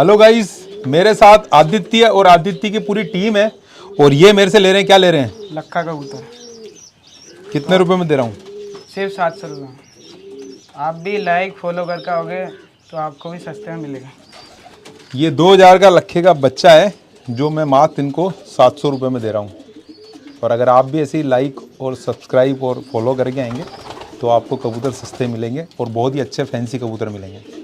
Hello guys, मेरे साथ आदित्य और आदित्य की पूरी टीम है और ये मेरे से ले रहे हैं, क्या ले रहे हैं? लक्का कबूतर। कितने रुपए में दे रहा हूँ? सिर्फ 700 रुपये। आप भी लाइक फॉलो करके आओगे तो आपको भी सस्ते में मिलेगा। ये 2000 का लक्खे का बच्चा है जो मैं मात्र इनको 700 रुपये में दे रहा हूँ। और अगर आप भी ऐसे ही लाइक और सब्सक्राइब और फॉलो करके आएंगे तो आपको कबूतर सस्ते मिलेंगे और बहुत ही अच्छे फैंसी कबूतर मिलेंगे।